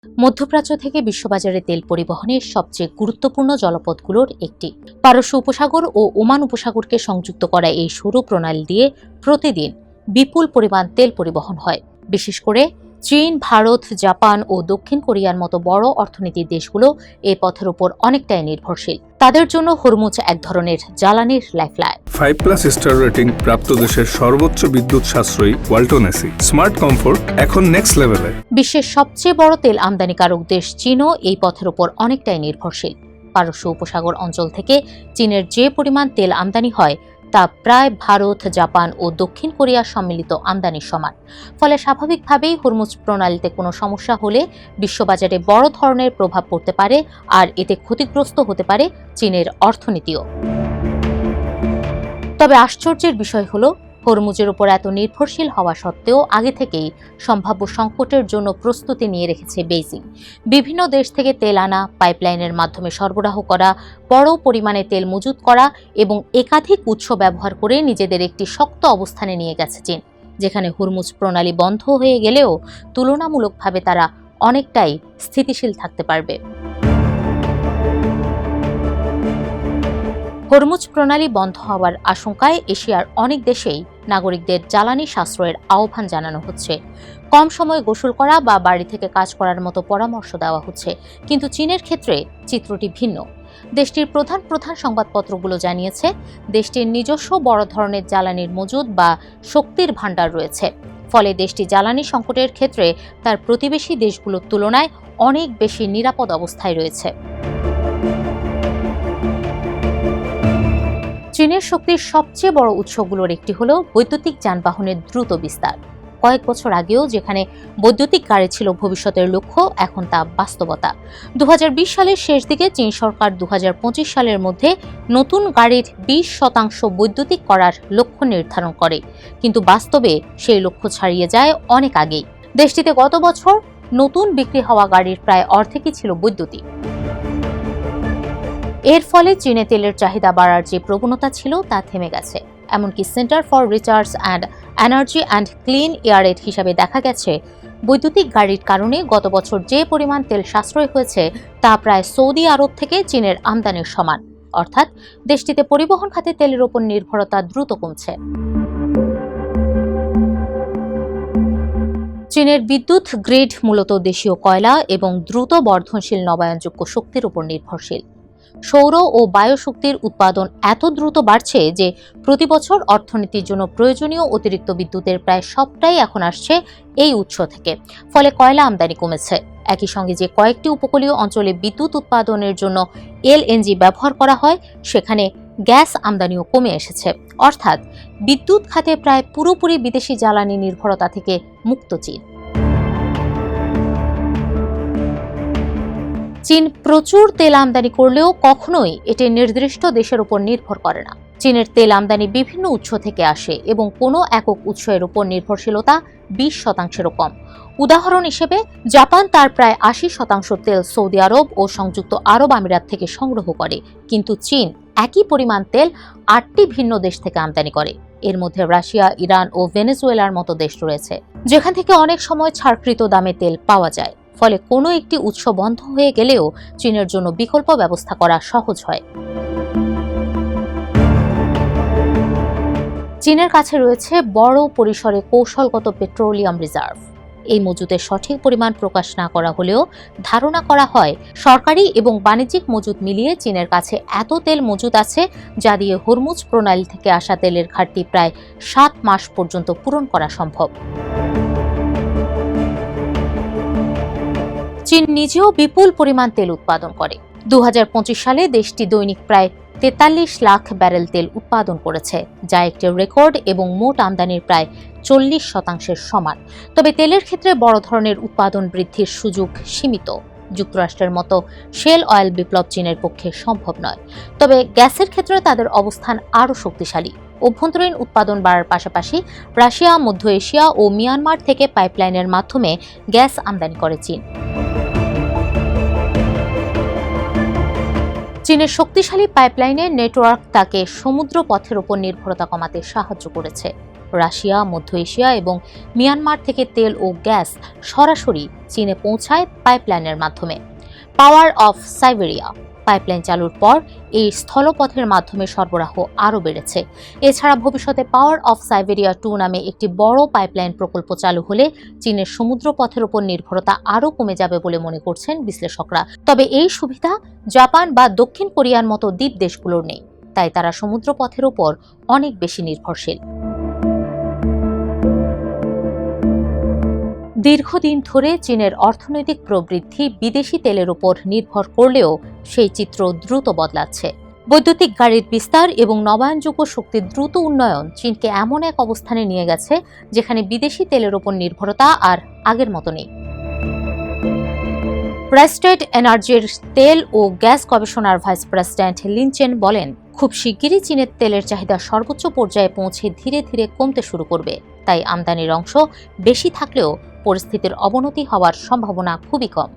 মধ্যপ্রাচ্য থেকে বিশ্ববাজারে তেল পরিবহনের সবচেয়ে গুরুত্বপূর্ণ জলপথগুলোর একটি। পারস্য উপসাগর ও ওমান উপসাগরকে সংযুক্ত করা এই সরু প্রণালী দিয়ে প্রতিদিন বিপুল পরিমাণ তেল পরিবহন হয়। বিশেষ করে চীন, ভারত, জাপান ও দক্ষিণ কোরিয়ার মতো বড় অর্থনীতির দেশগুলো এই পথের উপর অনেকটাই নির্ভরশীল। তাদের জন্য হরমুজ এক ধরনের জ্বালানির লাইফলাইন। 5+ স্টার রেটিং প্রাপ্ত দেশের সর্বোচ্চ বিদ্যুৎ সাশ্রয়ী ওয়ালটন এসি স্মার্ট কমফোর্ট এখন নেক্সট লেভেলে। বিশ্বের সবচেয়ে বড় তেল আমদানিকারক দেশ চীনও এই পথের উপর অনেকটাই নির্ভরশীল। পারস্য উপসাগর অঞ্চল থেকে চীনের যে পরিমাণ তেল আমদানি হয় তা প্রায় ভারত, জাপান ও দক্ষিণ কোরিয়ার সম্মিলিত আমদানির সমান। ফলে স্বাভাবিকভাবেই হরমুজ প্রণালীতে কোনো সমস্যা হলে বিশ্ববাজারে বড় ধরনের প্রভাব পড়তে পারে, আর এতে ক্ষতিগ্রস্ত হতে পারে চীনের অর্থনীতিও। তবে আশ্চর্যের বিষয় হলো, হরমুজের উপর এত নির্ভরশীল হওয়া সত্ত্বেও আগে থেকেই সম্ভাব্য সংকটের জন্য প্রস্তুতি নিয়ে রেখেছে বেইজিং। বিভিন্ন দেশ থেকে তেল আনা, পাইপলাইনের মাধ্যমে সরবরাহ করা, বড় পরিমাণে তেল মজুত করা এবং একাধিক উৎস ব্যবহার করে নিজেদের একটি শক্ত অবস্থানে নিয়ে গেছে চীন, যেখানে হরমুজ প্রণালী বন্ধ হয়ে গেলেও তুলনামূলকভাবে তারা অনেকটাই স্থিতিশীল থাকতে পারবে। হরমুজ প্রণালী বন্ধ হওয়ার আশঙ্কায় এশিয়ার অনেক দেশেই নাগরিকদের জ্বালানি সাশ্রয়ের আহ্বান জানানো হচ্ছে। কম সময়ে গোসল করা বা বাড়ি থেকে কাজ করার মতো পরামর্শ দেওয়া হচ্ছে। কিন্তু চীনের ক্ষেত্রে চিত্রটি ভিন্ন। দেশটির প্রধান সংবাদপত্রগুলো জানিয়েছে, দেশটির নিজস্ব বড় ধরনের জ্বালানির মজুদ বা শক্তির ভাণ্ডার রয়েছে। ফলে দেশটি জ্বালানি সংকটের ক্ষেত্রে তার প্রতিবেশী দেশগুলোর তুলনায় অনেক বেশি নিরাপদ অবস্থায় রয়েছে। চীনের শক্তির সবচেয়ে বড় উৎসগুলোর একটি হলো বৈদ্যুতিক যানবাহনের দ্রুত বিস্তার। কয়েক বছর আগেও যেখানে বৈদ্যুতিক গাড়ি ছিল ভবিষ্যতের লক্ষ্য, এখন তা বাস্তবতা। 2020 সালের শেষ দিকে চীন সরকার 2025 সালের মধ্যে নতুন গাড়ির 20% বৈদ্যুতিক করার লক্ষ্য নির্ধারণ করে, কিন্তু বাস্তবে সেই লক্ষ্য ছাড়িয়ে যায় অনেক আগেই। দেশটিতে গত বছর নতুন বিক্রি হওয়া গাড়ির প্রায় অর্ধেকই ছিল বৈদ্যুতিক। এর ফলে চীনে তেলের চাহিদা বাড়ার যে প্রবণতা ছিল তা থেমে গেছে। এমনকি centre for research and energy and clean air হিসাবে দেখা গেছে, বৈদ্যুতিক গাড়ির কারণে গত বছর যে পরিমাণ তেল সাশ্রয় হয়েছে তা প্রায় সৌদি আরব থেকে চীনের আমদানির সমান। অর্থাৎ দেশটিতে পরিবহন খাতে তেলের ওপর নির্ভরতা দ্রুত কমছে। চীনের বিদ্যুৎ গ্রিড মূলত দেশীয় কয়লা এবং দ্রুত বর্ধনশীল নবায়নযোগ্য শক্তির উপর নির্ভরশীল। সৌর ও বায়ুশক্তির উৎপাদন এত দ্রুত বাড়ছে যে প্রতি বছর অর্থনীতির জন্য প্রয়োজনীয় অতিরিক্ত বিদ্যুতের প্রায় সবটাই এখন আসছে এই উৎস থেকে। ফলে কয়লা আমদানি কমেছে। একই সঙ্গে যে কয়েকটি উপকূলীয় অঞ্চলে বিদ্যুৎ উৎপাদনের জন্য এলএনজি ব্যবহার করা হয়, সেখানে গ্যাস আমদানিও কমে এসেছে। অর্থাৎ বিদ্যুৎ খাতে প্রায় পুরোপুরি বিদেশি জ্বালানি নির্ভরতা থেকে মুক্ত চীন। চীন প্রচুর তেল আমদানি করলেও কখনোই এটি নির্দিষ্ট দেশের উপর নির্ভর করে না। চীনের তেল আমদানি বিভিন্ন উৎস থেকে আসে এবং কোনো একক উৎসের উপর নির্ভরশীলতা 20%-এরও কম। উদাহরণ হিসেবে জাপান তার প্রায় 80% তেল সৌদি আরব ও সংযুক্ত আরব আমিরাত থেকে সংগ্রহ করে, কিন্তু চীন একই পরিমাণ তেল 8টি ভিন্ন দেশ থেকে আমদানি করে। এর মধ্যে রাশিয়া, ইরান ও ভেনেজুয়েলার মতো দেশ রয়েছে, যেখান থেকে অনেক সময় ছাড়কৃত দামে তেল পাওয়া যায়। ফলে কোনো একটি উৎস বন্ধ হয়ে গেলেও চীনের জন্য বিকল্প ব্যবস্থা করা সহজ হয়। চীনের কাছে রয়েছে বড় পরিসরে কৌশলগত পেট্রোলিয়াম রিজার্ভ। এই মজুদের সঠিক পরিমাণ প্রকাশ না করা হলেও ধারণা করা হয় সরকারি এবং বাণিজ্যিক মজুদ মিলিয়ে চীনের কাছে এত তেল মজুদ আছে যা দিয়ে হরমুজ প্রণালী থেকে আসা তেলের ঘাটতি প্রায় 7 মাস পর্যন্ত পূরণ করা সম্ভব। চীন নিজেও বিপুল পরিমাণ তেল উৎপাদন করে। 2025 সালে দেশটি দৈনিক প্রায় 43 লাখ ব্যারেল তেল উৎপাদন করেছে, যা একটি রেকর্ড এবং মোট আমদানির প্রায় 40%-এর সমান। তবে তেলের ক্ষেত্রে বড় ধরনের উৎপাদন বৃদ্ধির সুযোগ সীমিত। যুক্তরাষ্ট্রের মতো শেল অয়েল বিপ্লব চীনের পক্ষে সম্ভব নয়। তবে গ্যাসের ক্ষেত্রে তাদের অবস্থান আরও শক্তিশালী। অভ্যন্তরীণ উৎপাদন বাড়ার পাশাপাশি রাশিয়া, মধ্য এশিয়া ও মিয়ানমার থেকে পাইপলাইনের মাধ্যমে গ্যাস আমদানি করে চীন। চীনের শক্তিশালী পাইপলাইনের নেটওয়ার্ক তাকে সমুদ্র পথের উপর নির্ভরতা কমাতে সাহায্য করেছে। রাশিয়া, মধ্য এশিয়া এবং মিয়ানমার থেকে তেল ও গ্যাস সরাসরি চীনে পৌঁছায় পাইপলাইনের মাধ্যমে। পাওয়ার অফ সাইবেরিয়া পাইপলাইন চালুর পর এই স্থলপথের মাধ্যমে সরবরাহ আরও বেড়েছে। এছাড়া ভবিষ্যতে পাওয়ার অফ সাইবেরিয়া 2 নামে একটি বড় পাইপলাইন প্রকল্প চালু হলে চীনের সমুদ্রপথের উপর নির্ভরতা আরও কমে যাবে বলে মনে করছেন বিশ্লেষকরা। তবে এই সুবিধা জাপান বা দক্ষিণ কোরিয়ার মতো দ্বীপ দেশগুলোর নেই, তাই তারা সমুদ্রপথের উপর অনেক বেশি নির্ভরশীল। দীর্ঘদিন ধরে চীনের অর্থনৈতিক প্রবৃদ্ধি বিদেশি তেলের উপর নির্ভর করলেও সেই চিত্র দ্রুত বদলাচ্ছে। বৈদ্যুতিক গাড়ির বিস্তার এবং নবায়নযোগ্য শক্তির দ্রুত উন্নয়ন চীনকে এমন এক অবস্থানে নিয়ে গেছে যেখানে বিদেশি তেলের উপর নির্ভরতা আর আগের মতো নেই। প্রেস্টেড এনার্জির তেল ও গ্যাস গবেষণার ভাইস প্রেসিডেন্ট লিন চেন বলেন, খুব শিগগিরই চীনের তেলের চাহিদা সর্বোচ্চ পর্যায়ে পৌঁছে ধীরে ধীরে কমতে শুরু করবে। তাই আমদানির অংশ বেশি থাকলেও পরিস্থিতির অবনতি হওয়ার সম্ভাবনা খুবই কম।